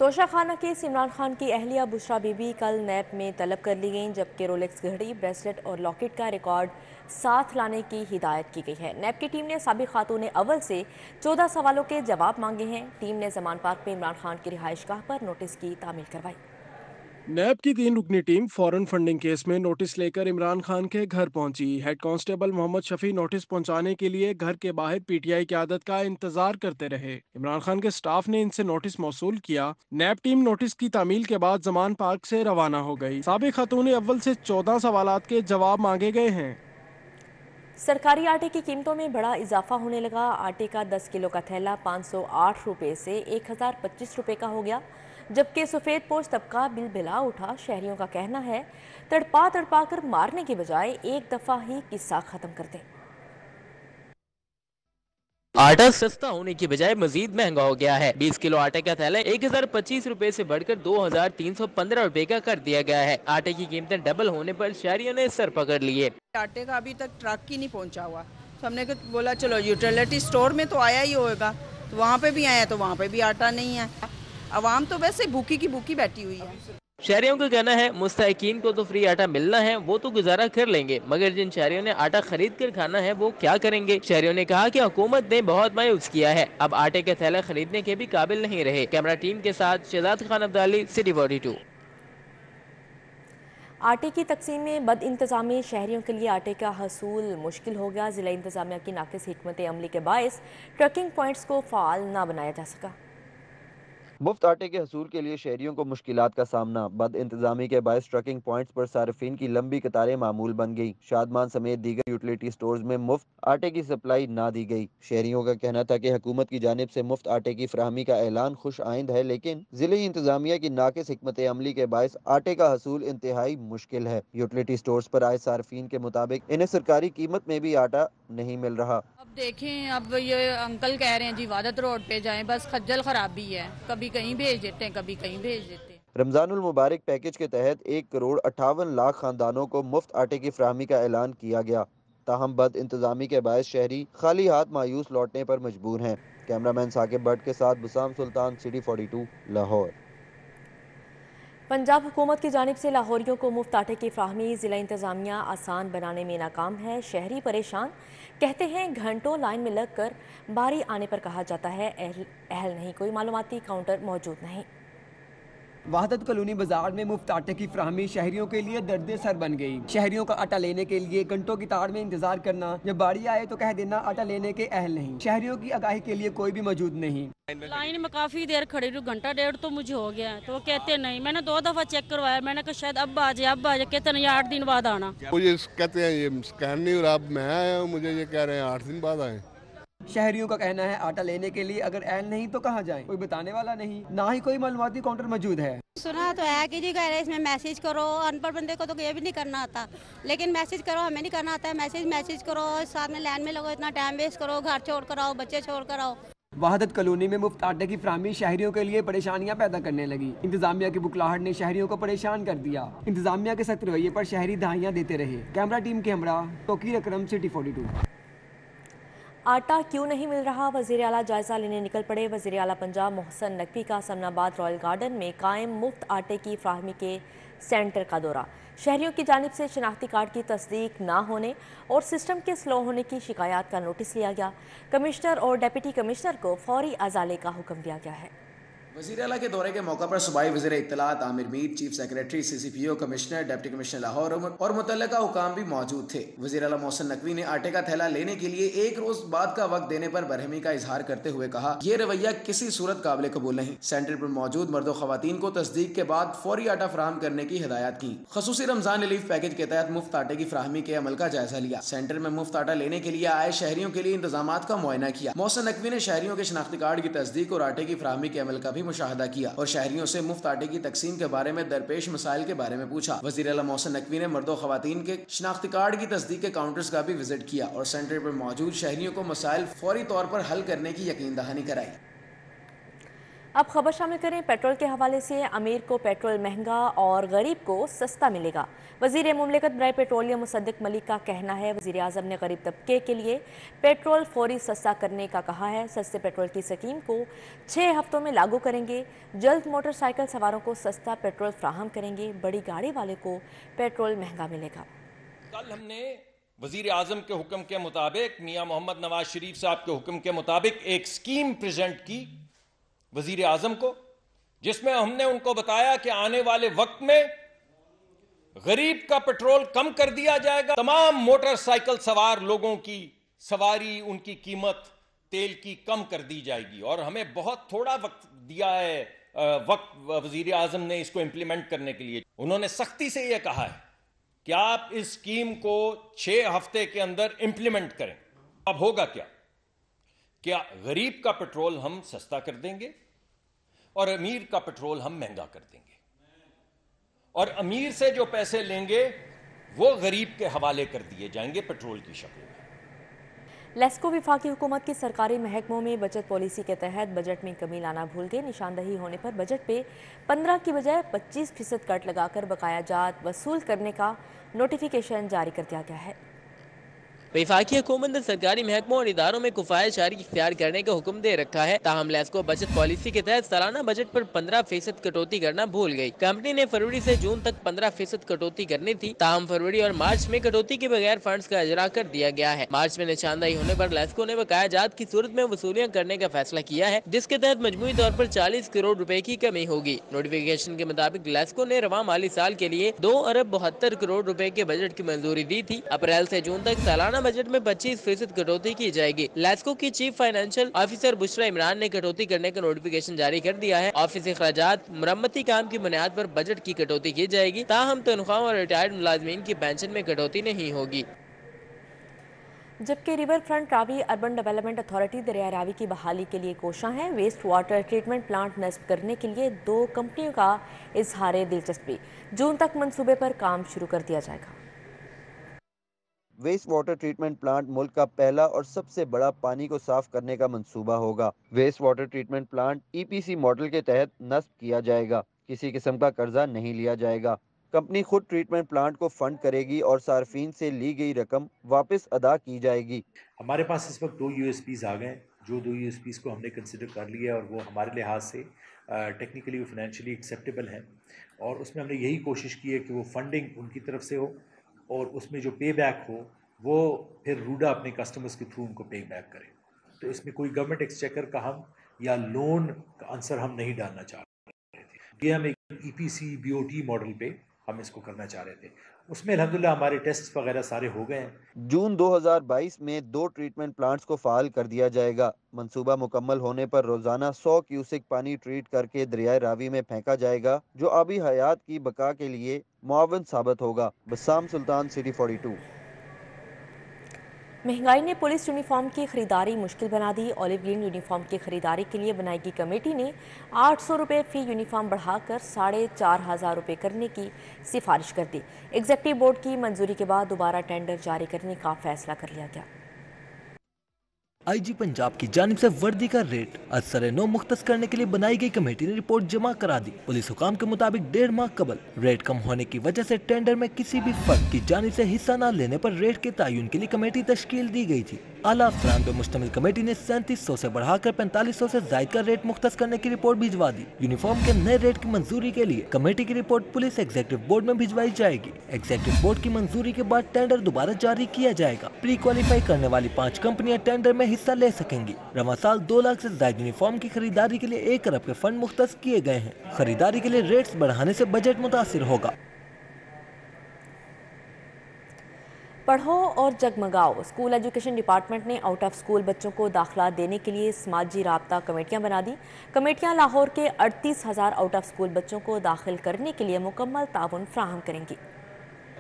तोशा खाना केस इमरान खान की अहलिया बुशरा बीबी कल नैब में तलब कर ली गई, जबकि रोलेक्स घड़ी, ब्रेसलेट और लॉकेट का रिकॉर्ड साथ लाने की हिदायत की गई है। नैब की टीम ने साबिक खातून अव्वल से 14 सवालों के जवाब मांगे हैं। टीम ने जमान पार्क में इमरान खान की रिहाइश गाह पर नोटिस की तामील करवाई। नैब की 3 रुकनी टीम फॉरेन फंडिंग केस में नोटिस लेकर इमरान खान के घर पहुंची। Head constable Mohammad Shafi notice पहुंचाने के लिए घर के बाहर पीटीआई क़यादत का इंतजार करते रहे। इमरान खान के स्टाफ ने इनसे नोटिस मौसूल किया। नैब टीम नोटिस की तामील के बाद जमान पार्क से रवाना हो गई। साबिक खातून अव्वल से 14 सवालात के जवाब मांगे गए हैं। सरकारी आटे की कीमतों में बड़ा इजाफा होने लगा। आटे का 10 किलो का थैला 508 रुपये से 1025 रुपये का हो गया, जबकि सफ़ेद पोश तबका बिल बिला उठा। शहरियों का कहना है तड़पा तड़पा कर मारने के बजाय एक दफ़ा ही किस्सा ख़त्म कर दें। आटा सस्ता होने की बजाय मजीद महंगा हो गया है। 20 किलो आटे का थैला 1025 रुपए से बढ़कर 2315 रुपए का कर दिया गया है। आटे की कीमतें डबल होने पर शहरियों ने सर पकड़ लिए। आटे का अभी तक ट्रक ही नहीं पहुंचा हुआ, तो हमने बोला चलो यूटिलिटी स्टोर में तो आया ही होगा, तो वहाँ पे भी आया, तो वहाँ पे भी आटा नहीं है। आवाम तो वैसे भूखी की भूखी बैठी हुई है। शहरियों का कहना है मुस्तहिकीन को तो फ्री आटा मिलना है, वो तो गुजारा कर लेंगे, मगर जिन शहरियों ने आटा खरीद कर खाना है वो क्या करेंगे। शहरियों ने कहा कि हुकूमत ने बहुत मायूस किया है, अब आटे के थैले खरीदने के भी काबिल नहीं रहे। कैमरा टीम के साथ शहजाद खान अब्दाली, सिटी 42। आटे की तकसीम में बद इंतज़ामी शहरियों के लिए आटे का हसूल मुश्किल हो गया। ज़िला इंतज़ामिया की नाक़िस हिकमत अमली के बायस ट्रकिंग पॉइंट्स को फ़ाल ना बनाया जा सका। मुफ्त आटे के हसूल के लिए शहरियों को मुश्किलात का सामना। बद इंतजामी के बायस ट्रकिंग पॉइंट्स पर सार्फिन की लंबी कतारें मामूल बन गई। शादमान समेत दीगर यूटिलिटी स्टोर्स में मुफ्त आटे की सप्लाई ना दी गई। शहरियों का कहना था कि हुकूमत की जानिब से मुफ्त आटे की फराहमी का ऐलान खुश आइंद है, लेकिन जिले इंतजामिया की नाकिस हिकमत अमली के बायस आटे का हसूल इंतहाई मुश्किल है। यूटिलिटी स्टोर्स पर आए सार्फिन के मुताबिक इन्हें सरकारी कीमत में भी आटा नहीं मिल रहा। अब देखें, अब ये अंकल कह रहे हैं जी वादत रोड पे जाएं, बस खज्जल खराबी है, कभी कहीं भेज देते हैं, कभी कहीं भेज देते हैं। रमजानुल मुबारक पैकेज के तहत 1 करोड़ 58 लाख खानदानों को मुफ्त आटे की फराहमी का ऐलान किया गया। ताहम बद इंतजामी के बायस शहरी खाली हाथ मायूस लौटने पर मजबूर हैं। कैमरामैन साकिब भट्ट के साथ बुसाम सुल्तान, सिटी 42, लाहौर। पंजाब हुकूमत की जानिब से लाहौरियों को मुफ्त आटे की फ्राहमी ज़िला इंतज़ामिया आसान बनाने में नाकाम है। शहरी परेशान, कहते हैं घंटों लाइन में लग कर बारी आने पर कहा जाता है अहल नहीं, कोई मालूमाती काउंटर मौजूद नहीं। वहादत कॉलोनी बाजार में मुफ्त आटे की फ्राहमी शहरियों के लिए दर्द सर बन गई। शहरियों का आटा लेने के लिए घंटों की ताड़ में इंतजार करना, जब बारी आए तो कह देना आटा लेने के अहल नहीं। शहरियों की आगाही के लिए कोई भी मौजूद नहीं। लाइन में काफी देर खड़ी रही, घंटा डेढ़ तो मुझे हो गया, तो वो कहते नहीं। मैंने 2 दफा चेक करवाया, मैंने कहा शायद अब आ जाए, कहते नहीं 8 दिन बाद आना। मुझे कहते हैं ये स्कैन नहीं हो रहा, अब मैं आया हूँ, मुझे ये कह रहे हैं 8 दिन बाद आए। शहरियों का कहना है आटा लेने के लिए अगर अहल नहीं तो कहाँ जाएं, कोई बताने वाला नहीं, ना ही कोई मालूमाती काउंटर मौजूद है। सुना तो है कि जी कह रहे इसमें मैसेज करो, अनपढ़ बंदे को तो ये भी नहीं करना आता, लेकिन मैसेज करो हमें नहीं करना आता है। मैसेज करो, साथ में लाइन में लगो, इतना टाइम वेस्ट करो, घर छोड़ कर आओ, बच्चे छोड़ कर आओ। वहादत कॉलोनी में मुफ्त आटे की फ्राहमी शहरियों के लिए परेशानियां पैदा करने लगी। इंतजामिया की बुखलाहट ने शहरियों को परेशान कर दिया। इंतजामिया के सख्त रवैये पर शहरी दहाइयां देते रहे। कैमरा टीम के हमरा तोकीर अकरम, सिटी 42। आटा क्यों नहीं मिल रहा, वज़ीर आला जायज़ा लेने निकल पड़े। वज़ीर आला पंजाब मोहसिन नकवी का समनाबाद रॉयल गार्डन में कायम मुफ्त आटे की फ्राहमी के सेंटर का दौरा। शहरियों की जानिब से शनाख्ती कार्ड की तस्दीक ना होने और सिस्टम के स्लो होने की शिकायत का नोटिस लिया गया। कमिश्नर और डिप्टी कमिश्नर को फौरी अजाले का हुक्म दिया गया है। वज़ीर आला के दौरे के मौका पर सूबाई वज़ीर इत्तलात Amir Mir, chief secretary, CCPO, commissioner, deputy commissioner Lahore और मुतल्लिका हुकाम भी मौजूद थे। वज़ीर आला मोहसिन नकवी ने आटे का थैला लेने के लिए 1 रोज बाद का वक्त देने पर बरहमी का इजहार करते हुए कहा, ये रवैया किसी सूरत काबिल कबूल नहीं। सेंटर पर मौजूद मर्द खवातीन को तस्दीक के बाद फौरी आटा फराहम करने की हिदायत की। खसूसी रमजान रिलीफ पैकेज के तहत मुफ्त आटे की फ्राहमी के अमल का जायजा लिया। सेंटर में मुफ्त आटा लेने के लिए आए शहरियों के लिए इंतजाम का मुआयना किया। मोहसिन नकवी ने शहरियों के शनाख्ती कार्ड की तस्दीक और आटे की फ्राहमी के अमल का भी मुशाहदा किया और शहरियों से मुफ्त आटे की तकसीम के बारे में दरपेश मसाइल के बारे में पूछा। वज़ीर आला मोहसिन नकवी ने मर्दो खवातीन के शनाख्ती कार्ड की तस्दीक के काउंटर्स का भी विजिट किया और सेंटर पर मौजूद शहरियों को मसाइल फौरी तौर पर हल करने की यकीन दहानी कराई। अब खबर शामिल करें पेट्रोल के हवाले से। अमीर को पेट्रोल महंगा और गरीब को सस्ता मिलेगा। वज़ीर मुमलिकत बराए पेट्रोलियम मुसद्दिक मलिक का कहना है, वज़ीर आज़म ने गरीब तबके के लिए पेट्रोल फौरी सस्ता करने का कहा है। सस्ते पेट्रोल की स्कीम को 6 हफ्तों में लागू करेंगे। जल्द मोटरसाइकिल सवारों को सस्ता पेट्रोल फ्राहम करेंगे। बड़ी गाड़ी वाले को पेट्रोल महंगा मिलेगा। कल हमने वज़ीर आज़म के हुक्म के मुताबिक, मियाँ मोहम्मद नवाज शरीफ साहब के हुक्म के मुताबिक एक स्कीम प्रेजेंट की वज़ीर आज़म को, जिसमें हमने उनको बताया कि आने वाले वक्त में गरीब का पेट्रोल कम कर दिया जाएगा। तमाम मोटरसाइकिल सवार लोगों की सवारी, उनकी कीमत तेल की कम कर दी जाएगी। और हमें बहुत थोड़ा वक्त दिया है वज़ीर आज़म ने इसको इम्प्लीमेंट करने के लिए। उन्होंने सख्ती से यह कहा है कि आप इस स्कीम को 6 हफ्ते के अंदर इम्प्लीमेंट करें। अब होगा क्या गरीब का पेट्रोल हम सस्ता कर देंगे और अमीर का पेट्रोल हम महंगा कर देंगे, और अमीर से जो पैसे लेंगे वो गरीब के हवाले कर दिए जाएंगे पेट्रोल की शक्ल में। लेस्को वफाकी हुकूमत की सरकारी महकमों में बचत पॉलिसी के तहत बजट में कमी लाना भूल गए। निशानदही होने पर बजट पे 15 की बजाय 25% कट लगाकर बकाया जात वसूल करने का नोटिफिकेशन जारी कर दिया गया है। वफाकी हुकूमत ने सरकारी महकमों और इदारों में कुफायत जारी इख्तियार करने का हुक्म दे रखा है। ताहम लेस्को बचत पॉलिसी के तहत सालाना बजट पर 15% कटौती करना भूल गई। कंपनी ने फरवरी से जून तक 15% कटौती करनी थी। ताहम फरवरी और मार्च में कटौती के बगैर फंड्स का अजरा कर दिया गया है। मार्च में निशानदही होने पर लेस्को ने बकाया जात की सूरत में वसूलियां करने का फैसला किया है, जिसके तहत मजमूई तौर पर 40 करोड़ रुपए की कमी होगी। नोटिफिकेशन के मुताबिक लेस्को ने रवां माली साल के लिए 2 अरब 72 करोड़ रुपए के बजट की मंजूरी दी थी। अप्रैल से जून तक सालाना बजट में 25% कटौती की जाएगी। लेस्को की chief financial officer Bushra Imran ने कटौती करने का नोटिफिकेशन जारी कर दिया है। ऑफिस अखराजात मुरम्मती काम की बुनियाद पर बजट की कटौती की जाएगी। ताहम तनख्वाहों और रिटायर्ड मुलाजमीन की पेंशन में कटौती नहीं होगी। जबकि river front Ravi urban development authority दरिया रावी की बहाली के लिए कोशां है। वेस्ट वाटर ट्रीटमेंट प्लांट नस्ब करने के लिए 2 कंपनियों का इजहार दिलचस्पी। जून तक मंसूबे पर काम शुरू कर दिया जाएगा। वेस्ट वाटर ट्रीटमेंट प्लांट मुल्क का पहला और सबसे बड़ा पानी को साफ करने का मंसूबा होगा। Waste water treatment plant EPC model के तहत नस्ब किया जाएगा। किसी किस्म का कर्जा नहीं लिया जाएगा। कंपनी खुद ट्रीटमेंट प्लांट को फंड करेगी और सार्फिन से ली गई रकम वापस अदा की जाएगी। हमारे पास इस वक्त 2 USPs आ गए, जो 2 USPs को हमने कंसिडर कर लिया और वो हमारे लिहाज से टेक्निकली और फाइनेंशियली एक्सेप्टेबल हैं। और उसमें हमने यही कोशिश की है कि वो फंडिंग उनकी तरफ से हो और उसमें जो पे बैक हो वो फिर रूडा अपने कस्टमर्स के थ्रू उनको पे बैक करे। तो इसमें कोई गवर्नमेंट एक्सचेकर का हम या लोन का आंसर हम नहीं डालना चाह रहे थे। ये हम एक EPC BOT मॉडल पे हम इसको करना चाह रहे थे। उसमें अल्हम्दुलिल्लाह हमारे टेस्ट वगैरह सारे हो गए हैं। जून 2022 में 2 ट्रीटमेंट प्लांट्स को फाल कर दिया जाएगा। मंसूबा मुकम्मल होने पर रोजाना 100 क्यूसेक पानी ट्रीट करके दरियाए रावी में फेंका जाएगा, जो आबी हयात की बका के लिए मुआवन साबित होगा। बस्साम सुल्तान, सिटी 42। महंगाई ने पुलिस यूनिफॉर्म की खरीदारी मुश्किल बना दी। ऑलिव ग्रीन यूनिफॉर्म की खरीदारी के लिए बनाई गई कमेटी ने 800 रुपये फी यूनिफॉर्म बढ़ाकर 4500 रुपये करने की सिफारिश कर दी। एग्जीक्यूटिव बोर्ड की मंजूरी के बाद दोबारा टेंडर जारी करने का फैसला कर लिया गया। IG पंजाब की जानिब से वर्दी का रेट असर नौ मुख्तस करने के लिए बनाई गई कमेटी ने रिपोर्ट जमा करा दी। पुलिस हुकाम के मुताबिक 1.5 माह कबल रेट कम होने की वजह से टेंडर में किसी भी फर्द की जानिब से हिस्सा न लेने पर रेट के तयन के लिए कमेटी तश्कील दी गई थी। आला अफसरान पर मुश्तमिल कमेटी ने 3700 से बढ़ाकर 4500 से जायद का रेट मुख्तस करने की रिपोर्ट भिजवा दी। यूनिफॉर्म के नए रेट की मंजूरी के लिए कमेटी की रिपोर्ट पुलिस एग्जीक्यूटिव बोर्ड में भिजवाई जाएगी। एग्जीक्यूटिव बोर्ड की मंजूरी के बाद टेंडर दोबारा जारी किया जाएगा। प्री क्वालिफाई करने वाली 5 कंपनियां टेंडर में हिस्सा ले सकेंगी। रवां साल 2 लाख से ज्यादा यूनिफॉर्म की खरीदारी के लिए 1 अरब के फंड मुख्तस किए गए हैं। खरीदारी के लिए रेट्स बढ़ाने से बजट मुतासिर होगा। पढ़ो और जगमगाओ। स्कूल एजुकेशन डिपार्टमेंट ने आउट ऑफ स्कूल बच्चों को दाखिला देने के लिए समाजी राब्ता कमेटियां बना दी। कमेटियां लाहौर के 38,000 आउट ऑफ स्कूल बच्चों को दाखिल करने के लिए मुकम्मल ताउन फ्राहम करेंगी।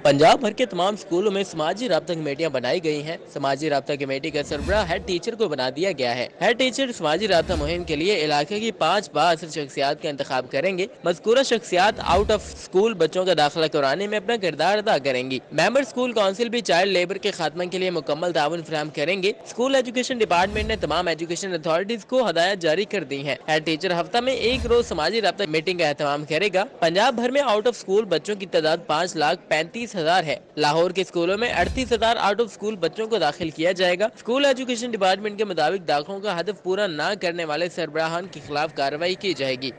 पंजाब भर के तमाम स्कूलों में समाजी राब्ता कमेटियां बनाई गई हैं। समाजी राब्ता कमेटी का सरबराह हेड टीचर को बना दिया गया है। हेड टीचर समाजी राब्ता मुहिम के लिए इलाके की 5 बाअसर शख्सियात का इंतखाब करेंगे। मज़कूरा शख्सियात आउट ऑफ स्कूल बच्चों का दाखिला कराने में अपना किरदार अदा करेंगी। मेंबर स्कूल काउंसिल भी चाइल्ड लेबर के खात्मे के लिए मुकम्मल ताउन फराहम करेंगे। स्कूल एजुकेशन डिपार्टमेंट ने तमाम एजुकेशन अथॉरिटीज को हदायत जारी कर दी है। हेड टीचर हफ्ता में एक रोज समाजी राब्ता मीटिंग का एहतमाम करेगा। पंजाब भर में आउट ऑफ स्कूल बच्चों की तादाद 5,35,000 है। लाहौर के स्कूलों में 38,000 आउट ऑफ स्कूल बच्चों को दाखिल किया जाएगा। स्कूल एजुकेशन डिपार्टमेंट के मुताबिक दाखिलों का हदफ पूरा न करने वाले सरबराहान के खिलाफ कार्रवाई की जाएगी।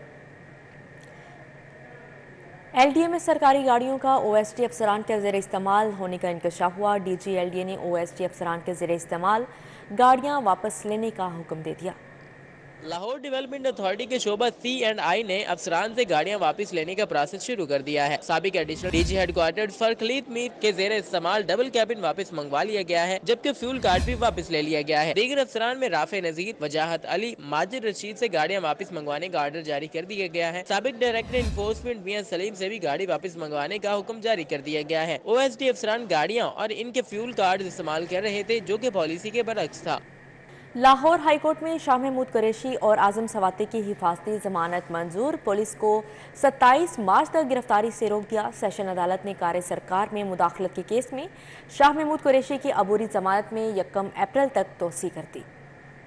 LDA में सरकारी गाड़ियों का OST अफसरान के ज़ेर इस्तेमाल होने का इंकशाफ हुआ। DG LDA ने OST अफसरान के ज़ेर इस्तेमाल गाड़ियाँ वापस लेने का हुक्म दे दिया। लाहौर डेवलपमेंट अथॉरिटी के शोबा C&I ने अफसरान से गाड़ियां वापस लेने का प्रोसेस शुरू कर दिया है। साबिक एडिशनल DG हेडक्वार्टर फरखलीत मीर के जेर इस्तेमाल डबल कैबिन वापस मंगवा लिया गया है, जबकि फ्यूल कार्ड भी वापस ले लिया गया है। दीगर अफसरान में राफे नजीर, वजाहत अली, माजिद रशीद से गाड़ियां वापस मंगवाने का ऑर्डर जारी कर दिया गया है। साबिक डायरेक्टर इन्फोर्समेंट मियां सलीम से भी गाड़ी वापस मंगवाने का हुक्म जारी कर दिया गया है। OST अफसरान गाड़ियाँ और इनके फ्यूल कार्ड इस्तेमाल कर रहे थे, जो की पॉलिसी के बरअक्स था। लाहौर हाईकोर्ट में शाह महमूद कुरैशी और आजम सवाती की हिफाजती जमानत मंजूर। पुलिस को 27 मार्च तक गिरफ्तारी से रोक दिया। सेशन अदालत ने कार सरकार में मुदाखलत के केस में शाह महमूद कुरैशी की अबूरी जमानत में 1 अप्रैल तक तोसी कर दी।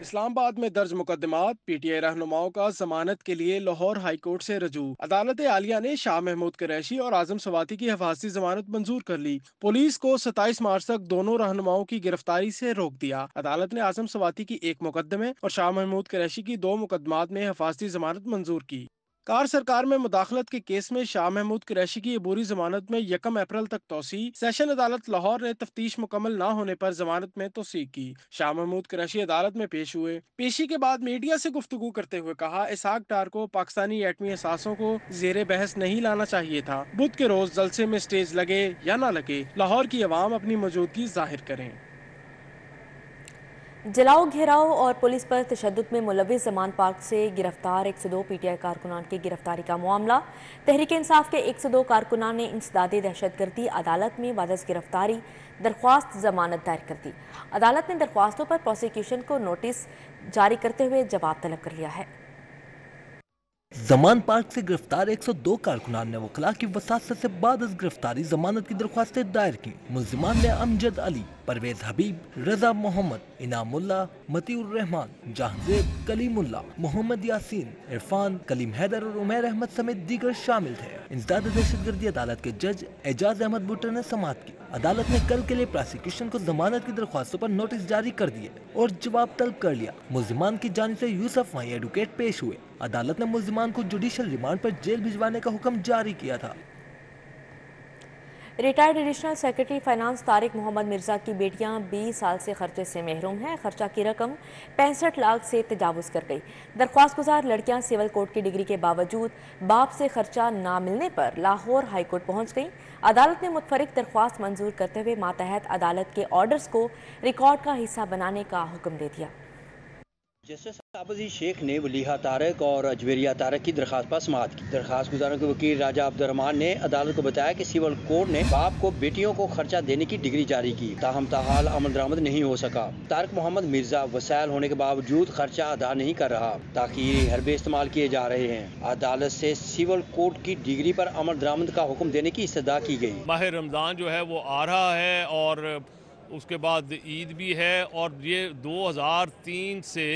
इस्लामाबाद में दर्ज मुकदमात। PTI रहनुमाओं का जमानत के लिए लाहौर हाई कोर्ट से रजू। अदालत आलिया ने शाह महमूद कुरैशी और आजम सवाती की हिफाजती जमानत मंजूर कर ली। पुलिस को 27 मार्च तक दोनों रहनुमाओं की गिरफ्तारी से रोक दिया। अदालत ने आजम सवाती की 1 मुकदमे और शाह महमूद कुरैशी की 2 मुकदमात में हिफाजती जमानत मंजूर की। कार सरकार में मुदाखलत के केस में शाह महमूद कुरैशी की अबूरी जमानत में 1 अप्रैल तक तोसी। सेशन अदालत लाहौर ने तफ्तीश मुकम्मल न होने पर जमानत में तोसी की। शाह महमूद कुरैशी अदालत में पेश हुए। पेशी के बाद मीडिया से गुफ्तगू करते हुए कहा, इसहाक डार को पाकिस्तानी एटमी असासों को जेरे बहस नहीं लाना चाहिए था। बुध के रोज जलसे में स्टेज लगे या न लगे, लाहौर की अवाम अपनी मौजूदगी जाहिर करें। जलाओ, घेराव और पुलिस पर तशद्दुद में मुलविस जमान पार्क से गिरफ्तार 102 PTI कारकुनान की गिरफ्तारी का मामला। तहरीक इंसाफ के 102 कारकुनान ने इंसदादी दहशतगर्दी अदालत में वादस गिरफ्तारी दरख्वास्त जमानत दायर कर दी। अदालत ने दरख्वास्तों पर प्रोसिक्यूशन को नोटिस जारी करते हुए जवाब तलब कर लिया है। जमान पार्क से गिरफ्तार 102 कारकुनान ने वकला की वसासत से बाद गिरफ्तारी जमानत की दरख्वास्तें दायर की। मुल्जिमान ने अमजद अली, परवेज हबीब, रजा मोहम्मद, इनामुल्ला, मतीउर रहमान, जहांजेब, कलीमुल्ला, मोहम्मद यासीन, इरफान, कलीम हैदर और उमैर अहमद समेत दीगर शामिल थे। इंसदाद दहशतगर्दी अदालत के जज एजाज अहमद भुट्टो ने समाअत की। अदालत ने कल के लिए प्रोसिक्यूशन को जमानत की दरख्वास्तों पर नोटिस जारी कर दिए और जवाब तलब कर लिया। मुल्जिमान की जानिब से यूसुफ वाई एडवोकेट पेश हुए। अदालत ने मुल्जिमान को जुडिशल रिमांड पर जेल भिजवाने का हुक्म जारी किया था। Retired additional secretary finance Tariq Mohammad Mirza की बेटियां 20 साल से खर्चे से महरूम हैं। खर्चा की रकम 65 लाख से तजावुज़ कर गई। दरख्वास्त गुजार लड़कियां सिविल कोर्ट की डिग्री के बावजूद बाप से खर्चा ना मिलने पर लाहौर हाई कोर्ट पहुंच गई। अदालत ने मुतफरिक दरख्वास्त मंजूर करते हुए मातहत अदालत के ऑर्डर्स को रिकॉर्ड का हिस्सा बनाने का हुक्म दे दिया। जस्टिस आबदी शेख ने वलीहा तारक और अजवेरिया तारक की दरखास्त पर समाअत की। दरखास्त गुजारों के वकील राजा अब्दुर्रहमान ने अदालत को बताया कि सिविल कोर्ट ने बाप को बेटियों को खर्चा देने की डिग्री जारी की, ताहम ताहाल अमल दरामद नहीं हो सका। तारक मोहम्मद मिर्जा वसाइल होने के बावजूद खर्चा अदा नहीं कर रहा, ताखीरी हरबे इस्तेमाल किए जा रहे हैं। अदालत से सिविल कोर्ट की डिग्री पर अमल दरामद का हुक्म देने की इस्तदा की गई। माह रमज़ान जो है वो आ रहा है और उसके बाद ईद भी है और ये 2003 से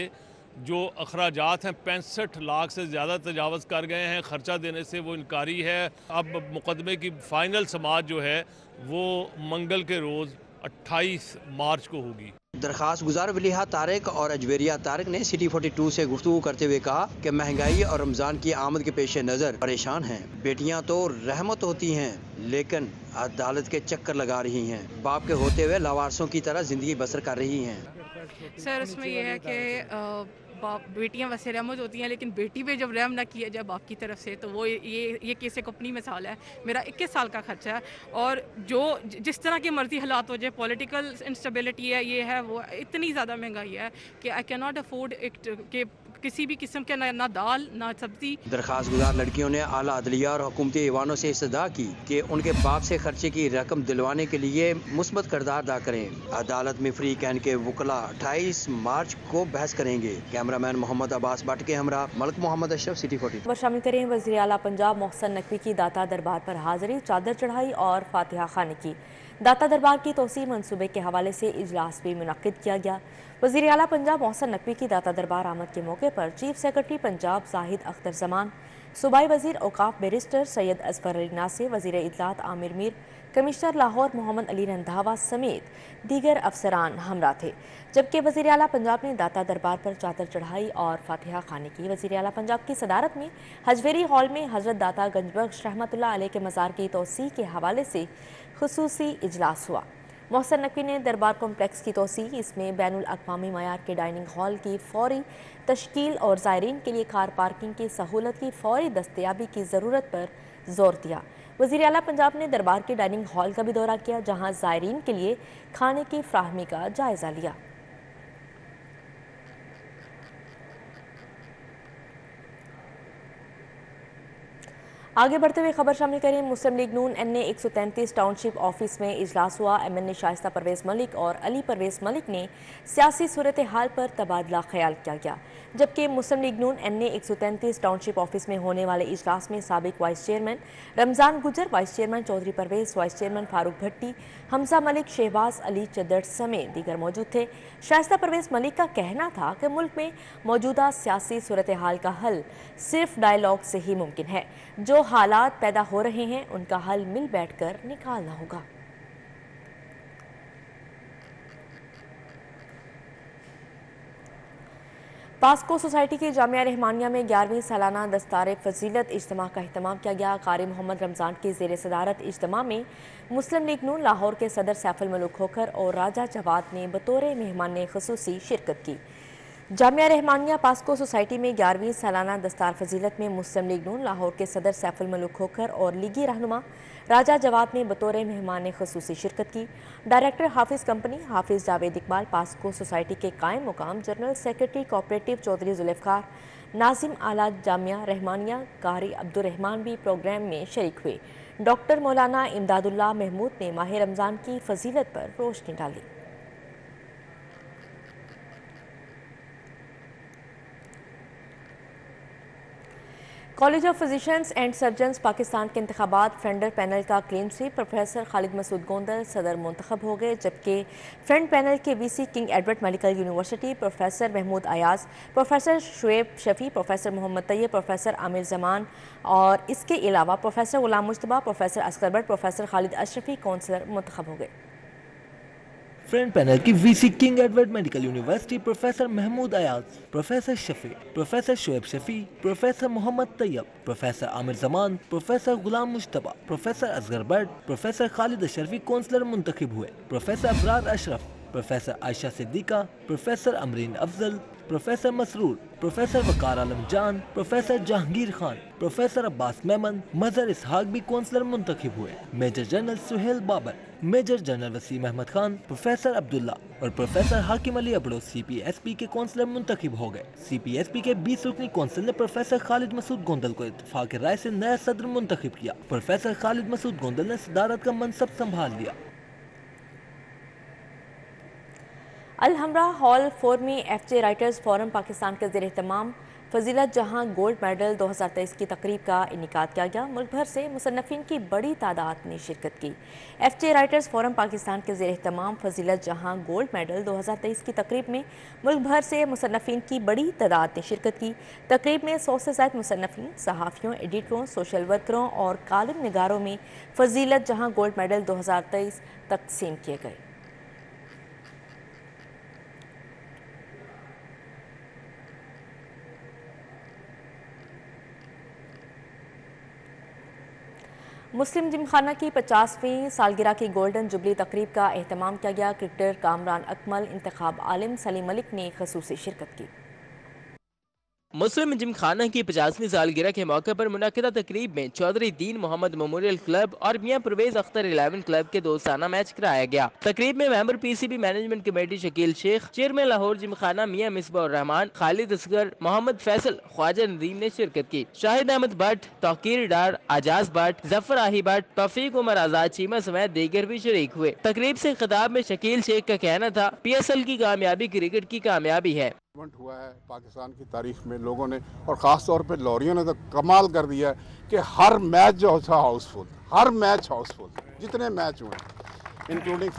जो अखराजात हैं 65 लाख से ज़्यादा तजावज़ कर गए हैं। ख़र्चा देने से वो इनकारी है। अब मुकदमे की फ़ाइनल समाअत जो है वो मंगल के रोज़ 28 मार्च को होगी। दरखास्त गुजार वलीहा तारक और अजवेरिया तारक ने सिटी 42 से गुफ्तगू करते हुए कहा कि महंगाई और रमज़ान की आमद के पेश नज़र परेशान हैं। बेटियां तो रहमत होती हैं लेकिन अदालत के चक्कर लगा रही हैं। बाप के होते हुए लावारसों की तरह ज़िंदगी बसर कर रही हैं। सर उसमें यह है कि बेटियां वैसे रहमत होती हैं लेकिन बेटी पे जब रहम ना किया जाए बाप की तरफ से तो वो ये केस एक अपनी मिसाल है। मेरा 21 साल का खर्चा है और जो जिस तरह के मर्जी हालात हो जाए, पॉलिटिकल इंस्टेबिलिटी है, ये है वो, इतनी ज़्यादा महंगाई है कि I can not afford it के किसी भी किस्म के ना दाल ना सब्जी। दरखास्त गुजार लड़कियों ने आला अदलिया और हुकूमती ईवानों से इस्तदा की कि उनके बाप से खर्चे की रकम दिलवाने के लिए मुस्बत किरदार अदा करें। अदालत में फ्री कैन के वकला 28 मार्च को बहस करेंगे। कैमरामैन मोहम्मद अब्बास भट्ट के हमरा मलिक मोहम्मद अशरफ, सिटी 42। शामिल करें वज़ीर आला पंजाब मोहसन नकवी की दाता दरबार पर हाजिरी, चादर चढ़ाई और फातिहा खाने की। दाता दरबार की तोसी मंसूबे के हवाले से इजलास भी मुनक्किद किया गया। वज़ीर आला पंजाब मोहसन नकवी की दाता दरबार आमद के मौके पर चीफ सेक्रेटरी पंजाब जाहिद अख्तर जमान, सूबाई वज़ीर औकाफ बैरिस्टर सैयद असगर अली नासिर, वज़ीर इत्तलात आमिर मीर, कमिश्नर लाहौर मोहम्मद अली रंधावा समेत दीगर अफसरान हमरा थे। जबकि वज़ीर आला पंजाब ने दाता दरबार पर चादर चढ़ाई और फातिहा खाने की। वज़ीर आला पंजाब की सदारत में हजवेरी हॉल में हज़रत दाता गंजबख्श रहमतुल्लाह अलैह के मज़ार की तोसी के हवाले से खुसूसी इजलास हुआ। मोहसन नकवी ने दरबार कॉम्प्लेक्स की तोसी, इसमें बैनुल अक़वामी मयार के डाइनिंग हॉल की फौरी तश्कील और ज़ायरीन के लिए कार पार्किंग की सहूलत की फौरी दस्तयाबी की ज़रूरत पर जोर दिया। वज़ीर आला पंजाब ने दरबार के डाइनिंग हॉल का भी दौरा किया, जहाँ ज़ायरीन के लिए खाने की फ्राहमी का जायज़ा लिया। आगे बढ़ते हुए खबर शामिल करें। मुस्लिम लीग नून NA 133 टाउनशिप ऑफिस में इजलास हुआ। MNA शाइस्ता परवेज़ मलिक और अली परवेज़ मलिक ने सियासी सूरत हाल पर तबादला ख्याल किया गया। जबकि मुस्लिम लीग नून NA 133 टाउनशिप ऑफिस में होने वाले इजलास में साबिक vice chairman Ramzan Gujjar, vice chairman Chaudhry Pervez, vice chairman Farooq Bhatti, Hamza Malik, Shahbaz Ali Chaddhar समेत दीगर मौजूद थे। शाइस्ता परवेज़ मलिक का कहना था कि मुल्क में मौजूदा सियासी सूरत हाल का हल सिर्फ डायलॉग से ही मुमकिन है। जो हालात पैदा हो रहे हैं उनका हल मिल बैठकर निकालना होगा। पास्को सोसाइटी की जामिया रहमानिया में 11वीं सालाना दस्तार फजीलत इज्तिमा का अहतमाम किया गया। कारी मोहम्मद रमज़ान की ज़ेर सदारत इज्तिमा में मुस्लिम लीग नून लाहौर के सदर सैफुल मलूक खोखर और राजा जवाद ने बतौर मेहमान खुसूसी शिरकत की। जामिया रहमानिया पास्को सोसाइटी में 11वीं सालाना दस्तार फजीलत में मुस्लिम लीग नून लाहौर के सदर सैफुल मलूक खोखर और लीगी रहनुमा राजा जवाद ने बतौर मेहमान खुसूसी शिरकत की। डायरेक्टर हाफिज़ कंपनी हाफिज़ जावेद इकबाल, पास्को सोसाइटी के कायम मुकाम general secretary cooperative Chaudhry Zulfiqar, नाजिम आला जामिया रहमानिया कारी अब्दुर्रहमान भी प्रोग्राम में शरीक हुए। डॉक्टर मौलाना इमदादुल्लाह महमूद ने माह रमज़ान की फजीलत पर रोशनी डाली। College of Physicians and Surgeons Pakistan के इंतखाबात फ्रेंडर पैनल का clean sweep, professor Khalid Masood Gondal सदर मुंतखब हो गए। जबकि फ्रेंड पैनल के VC King Edward Medical University professor Mahmood Ayaz, professor Shoaib Shafi, professor Muhammad Tayyab, professor Amir Zaman और इसके अलावा professor Ghulam Mujtaba, professor Asghar Bhatt, professor Khalid Ashrafi councillor मुंतखब हो गए। फ्रेंड पैनल की VC King Edward Medical University professor Mahmood Ayaz, professor Shafi, professor Shoaib Shafi, professor Muhammad Tayyab, professor Amir Zaman, professor Ghulam Mujtaba, professor Asghar Bhatt, professor Khalid Ashrafi councillor मुंतखब हुए। Professor Abrar Ashraf, professor Ayesha Siddiqa, professor Amreen Afzal, professor Masroor, professor Waqar Alam Jan, professor Jahangir Khan, professor Abbas Memon, Mazhar Ishaq भी काउंसलर मुंतखब हुए। Major general Suhail Babar, major general Waseem Ahmed Khan, professor Abdullah और प्रोफेसर हाकिम अली अबड़ो CPSP के counsellor मुंतखब हो गए। CPSP के 20 रुकनी काउंसिल ने प्रोफेसर खालिद मसूद गोंदल को इत्तेफाक राय से नया सदर मुंतखब किया। प्रोफेसर खालिद मसूद गोंदल ने सदारत का मनसब संभाल लिया। अल हमरा हॉल 4 में FJ राइटर्स फोरम पाकिस्तान के ज़ेर एहतमाम फजीलत जहां गोल्ड मेडल 2023 की तकरीब का इनेकाद किया गया। मुल्क भर से मुसन्नफीन की बड़ी तादाद ने शिरकत की। FJ राइटर्स फोरम पाकिस्तान के ज़ेर एहतमाम फजीलत जहां गोल्ड मेडल 2023 की तकरीब में मुल्क भर से मुसन्नफीन की बड़ी तादाद ने शिरकत की। तकरीब में 100 से ज़ायद मुसन्नफीन, सहाफ़ियों, एडिटरों, सोशल वर्करों और कालम निगारों में फजीलत जहां गोल्ड मेडल 2023 तकसीम किए गए। मुस्लिम जिमखाना की 50वीं सालगिरह की गोल्डन जुबली तकरीब का एहतमाम किया गया। क्रिकेटर कामरान अकमल, इंतखाब आलिम सलीम मलिक ने खसूसी शिरकत की। मुस्लिम जिमखाना की 50वीं सालगिरह के मौके पर मुनक्किदा तकरीब में चौधरी दीन मोहम्मद मेमोरियल क्लब और मियां परवेज अख्तर 11 क्लब के दोस्ताना मैच कराया गया। तकरीब में member PCB management committee Shakeel Sheikh, chairman Lahore Gymkhana Mian Misbahur Rehman, Khalid Asghar, Muhammad Faisal, Khawaja Nadeem ने शिरकत की। शाहिद अहमद भट्ट, तौकीर डार, आजाज भट्ट, जफर आही भट्ट, तौफीक उमर आजाद चीमा समेत दीगर भी शरीक हुए। तकरीब से खिताब में शकील शेख का कहना था, PSL की कामयाबी क्रिकेट की कामयाबी है। हुआ है पाकिस्तान की तारीख में लोगों ने, और ख़ास तौर पे लॉरियों ने तो कमाल कर दिया है कि हर मैच जो था हाउसफुल, हर मैच हाउसफुल, जितने मैच हुए इंक्लूडिंग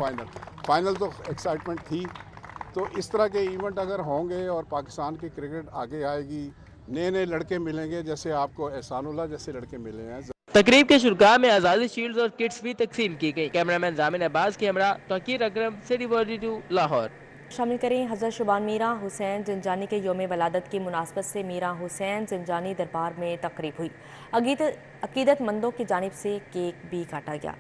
फाइनल तो एक्साइटमेंट थी। तो इस तरह के इवेंट अगर होंगे और पाकिस्तान की क्रिकेट आगे आएगी, नए नए लड़के मिलेंगे, जैसे आपको एहसानुल्लाह जैसे लड़के मिले हैं। तकरीब के शुरुआत में आज़ादी शील्ड्स और किट्स भी तकसीम की गई। कैमरामैन जामिन अब्बास के हमरा तौकीर अकरम, सिटी 42 लाहौर। शामिल करें हज़रत शुबान मीरा हुसैन जिंजानी के योम वलादत की मुनासबत से मीरा हुसैन जिंजानी दरबार में तकरीब हुई। अकीदतमंदों की जानिब से केक भी काटा गया।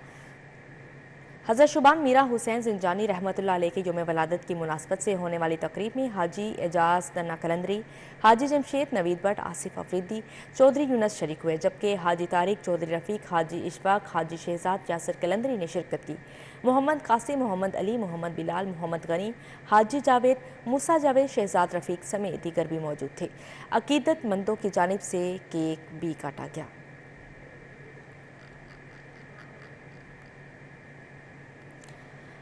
हज़रत शुबान मीरा हुसैन जिंजानी रहमतुल्लाह अलैह के योम वलादत की मुनासबत से होने वाली तकरीब में हाजी एजाज नन्ना कलंदरी, हाजी जमशेद नवीद भट्ट, आसिफ अफरीदी, चौधरी यूनस शरीक हुए, जबकि हाजी तारिक, चौधरी रफ़ीक, हाजी इशफाक, हाजी शहजाद यासर कलंदरी ने शिरकत की। मोहम्मद कासिम, मोहम्मद अली, मोहम्मद बिलाल, मोहम्मद गनी, हाजी जावेद, मूसा जावेद, शहजाद रफ़ीक समेत दीगर भी मौजूद थे। अकीदतमंदों की जानिब से केक भी काटा गया।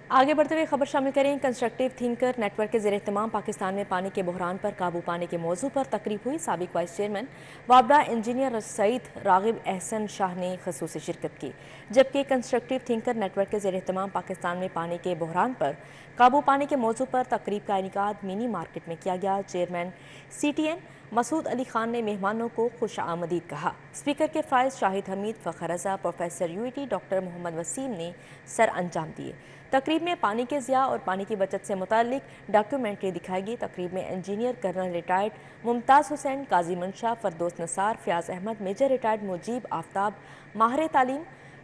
आगे बढ़ते हुए खबर शामिल करें। कंस्ट्रक्टिव थिंकर नेटवर्क के ज़ेर-ए-इत्तिमाम पाकिस्तान में पानी के बहरान पर काबू पाने के मौजू पर तकरीब हुई। साबिक वाइस चेयरमैन वाबड़ा इंजीनियर सईद रागिब अहसन शाह ने खसूसी शिरकत की, जबकि कंस्ट्रक्टिव थिंकर नेटवर्क के ज़ेर-ए-इत्तिमाम पाकिस्तान में पानी के बहरान पर काबू पाने के मौजू पर तकरीब का इनेकाद मिनी मार्केट में किया गया। चेयरमैन CTN मसूद अली खान ने मेहमानों को खुश आमदीद कहा। स्पीकर के Faiz Shahid Hameed, Fakhar Raza, professor UET doctor Muhammad Waseem ने सर अंजाम दिए। तकरीब में पानी के ज़िया और पानी की बचत से मुताल्लिक डॉक्यूमेंट्री दिखाई गई। तकरीब में engineer colonel retired Mumtaz Hussain, Qazi Mansha, Firdous Nisar, Fayyaz Ahmed, major retired Mujeeb Aftab, माहिर तालीम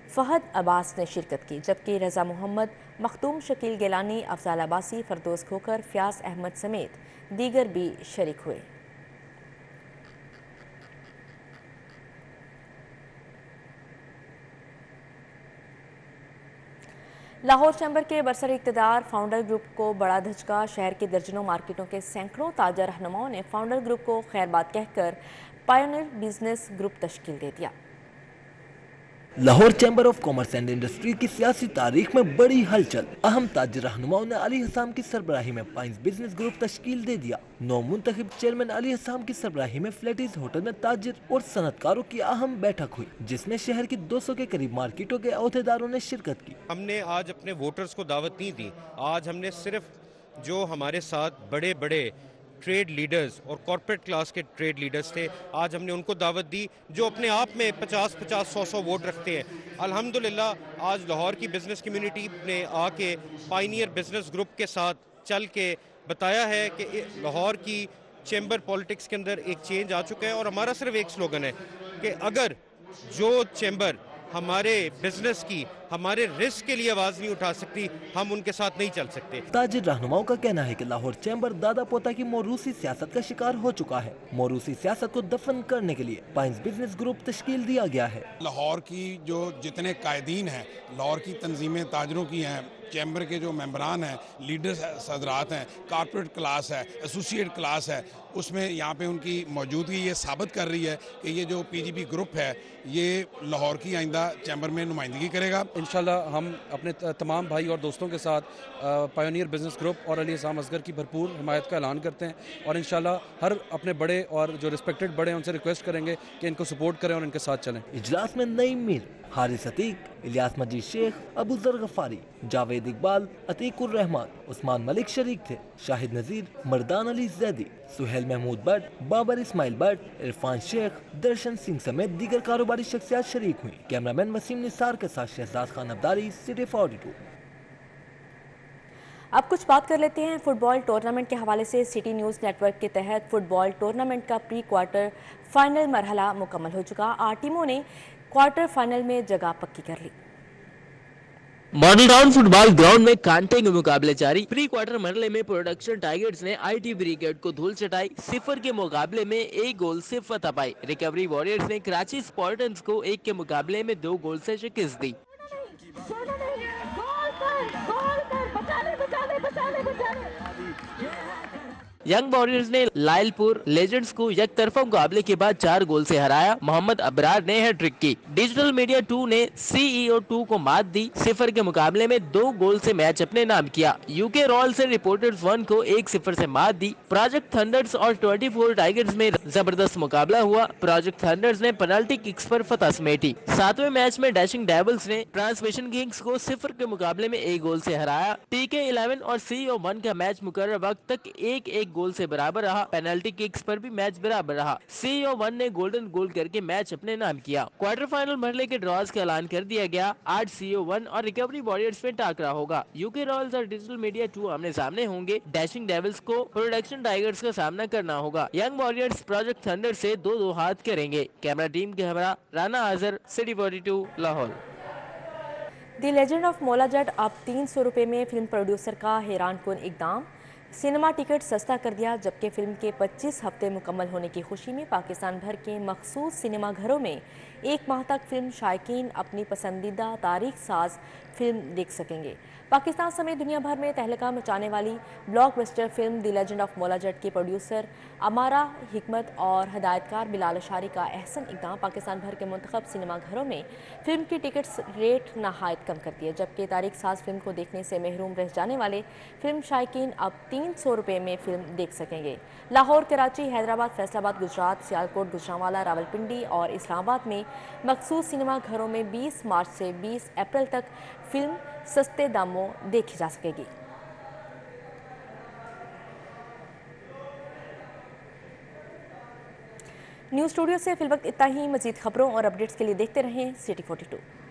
फ़हद अब्बास ने शिरकत की, जबकि रज़ा मोहम्मद, मखदूम शकील गिलानी, अफजाल अब्बासी, फरदोस खोकर, फ़याज़ अहमद समेत दीगर भी शरीक हुए। लाहौर चैम्बर के बरसर इक़्तिदार फाउंडर ग्रुप को बड़ा धचका। शहर की दर्जनों मार्केटों के सैकड़ों ताजा रहनुमाओं ने फाउंडर ग्रुप को खैरबाद कहकर पायोनियर बिजनेस ग्रुप तश्कील दे दिया। Lahore chamber of commerce and industry की सियासी तारीख में बड़ी हलचल। अहम ताजिर रहनुमाओं ने अली हसाम की सरबराही में पाइंस बिजनेस ग्रुप तश्कील दे दिया। नौ मुंतखब चेयरमैन अली हसाम की सरबराही में फ्लैटीज होटल में ताजिर और सनतकारों की अहम बैठक हुई, जिसमें शहर की 200 के करीब मार्केटों के अहदेदारों ने शिरकत की। हमने आज अपने वोटर्स को दावत नहीं दी। आज हमने सिर्फ जो हमारे साथ बड़े बड़े ट्रेड लीडर्स और कॉर्पोरेट क्लास के ट्रेड लीडर्स थे, आज हमने उनको दावत दी जो अपने आप में 50-50, 100-100 वोट रखते हैं। अल्हम्दुलिल्लाह आज लाहौर की बिज़नेस कम्युनिटी ने आके पायनियर बिज़नेस ग्रुप के साथ चल के बताया है कि लाहौर की चैम्बर पॉलिटिक्स के अंदर एक चेंज आ चुका है। और हमारा सिर्फ एक स्लोगन है कि अगर जो चैम्बर हमारे बिजनेस की, हमारे रिस्क के लिए आवाज नहीं उठा सकती, हम उनके साथ नहीं चल सकते। ताजिर रहनुमाओं का कहना है कि लाहौर चैम्बर दादा पोता की मोरूसी सियासत का शिकार हो चुका है। मोरूसी सियासत को दफन करने के लिए पाइंस बिजनेस ग्रुप तश्कील दिया गया है। लाहौर की जो जितने कायदीन हैं, लाहौर की तंजीमें ताजरों की हैं, चैम्बर के जो मेंबरान हैं, लीडर्स सदरात हैं, कॉर्पोरेट क्लास है, एसोसिएट क्लास है, उसमें यहाँ पे उनकी मौजूदगी ये साबित कर रही है कि ये जो PGP ग्रुप है ये लाहौर की आइंदा चैम्बर में नुमाइंदगी करेगा। इंशाल्लाह हम अपने तमाम भाई और दोस्तों के साथ पायोनियर बिजनेस ग्रुप और अली हसाम असगर की भरपूर हिमायत का ऐलान करते हैं और इंशाल्लाह हर अपने बड़े और जो रिस्पेक्टेड बड़े हैं उनसे रिक्वेस्ट करेंगे कि इनको सपोर्ट करें और इनके साथ चलें। इजलास में नईम मीर, हारिस अतीक, इलियास मजीद शेख, अबू जर गफारी, जावेद इकबाल, अतीकुर रहमान, उस्मान मलिक शरीक थे। शाहिद नजीर, मर्दान अली जैदी, सुहेल महमूद भट्ट, बाबर इस्माइल भट्ट, इरफान शेख, दर्शन सिंह समेत दीगर कारोबारी शख्सियात शरीक हुई। कैमरामैन वसीम निसार के साथ शहजाद खान अब्दारी, सिटी 42। अब कुछ बात कर लेते हैं फुटबॉल टूर्नामेंट के हवाले से। सिटी न्यूज़ नेटवर्क के तहत फुटबॉल टूर्नामेंट का प्री क्वार्टर फाइनल मरहला मुकम्मल हो चुका। 8 टीमों ने क्वार्टर फाइनल में जगह पक्की कर ली। मॉडल टाउन फुटबॉल ग्राउंड में कांटे के मुकाबले जारी। प्री क्वार्टर मरहले में प्रोडक्शन टाइगर्स ने आईटी ब्रिगेड को धूल चटाई। 0 के मुकाबले में 1 गोल से फतह पाई। रिकवरी वॉरियर्स ने कराची स्पार्टन्स को 1 के मुकाबले में 2 गोल से शिकस्त दी। यंग वॉरियर्स ने लायलपुर लेजेंड्स को एक तरफा मुकाबले के बाद 4 गोल से हराया। मोहम्मद अबरार ने हैट्रिक की। डिजिटल मीडिया 2 ने CEO 2 को मात दी। 0 के मुकाबले में 2 गोल से मैच अपने नाम किया। यूके रॉयल्स ने रिपोर्टर्स 1 को 1-0 से मात दी। प्रोजेक्ट थंडर्स और 24 टाइगर्स में जबरदस्त मुकाबला हुआ। प्रोजेक्ट थंडर्स ने पेनल्टी किक्स पर फतह समेटी। 7वें मैच में डैशिंग डेविल्स ने ट्रांसमिशन किंग्स को 0 के मुकाबले में 1 गोल से हराया। TK11 और CEO 1 का मैच मुकर्रर वक्त तक 1-1 गोल से बराबर रहा। पेनल्टी किक्स पर भी मैच बराबर रहा। CEO 1 ने गोल्डन गोल करके मैच अपने नाम किया। क्वार्टर फाइनल मरहले के ड्रॉज का ऐलान कर दिया गया। आज CEO 1 और रिकवरी वॉरियर्स में टाकरा होगा। यूके रॉयल्स और डिजिटल मीडिया 2 आमने सामने होंगे। डैशिंग डेविल्स को प्रोडक्शन टाइगर्स का सामना करना होगा। यंग वॉरियर्स प्रोजेक्ट थंडर से 2-2 हाथ करेंगे। कैमरा टीम के हमरा Rana Azhar, city 42, Lahore. The Legend of Maula Jatt अब 300 रुपये में फिल्म प्रोड्यूसर का हैरानकुन इकदाम। सिनेमा टिकट सस्ता कर दिया, जबकि फिल्म के 25 हफ्ते मुकम्मल होने की खुशी में पाकिस्तान भर के मखसूस सिनेमा घरों में 1 माह तक फिल्म शायकीन अपनी पसंदीदा तारीख साज फिल्म देख सकेंगे। पाकिस्तान समेत दुनिया भर में तहलका मचाने वाली blockbuster film the Legend of Maula जट के प्रोड्यूसर अमारा हिकमत और हदायतकार बिलाल अशारी का अहसन इकदाम पाकिस्तान भर के मुंतखब सिनेमा घरों में फिल्म की टिकट्स रेट नहायत कम कर दिए, जबकि तारीख साज फिल्म को देखने से महरूम रह जाने वाले फिल्म शायकीन अब 300 रुपये में फिल्म देख सकेंगे। लाहौर, कराची, हैदराबाद, फैसलाबाद, गुजरात, सियालकोट, गुजरांवाला, रावलपिंडी और इस्लामाबाद में मखसूस सिनेमा घरों में 20 मार्च से 20 अप्रैल तक फिल्म सस्ते दामों देखी जा सकेगी। न्यूज़ स्टूडियो से फिलवक्त इतना ही। मजीद खबरों और अपडेट्स के लिए देखते रहें सिटी 42।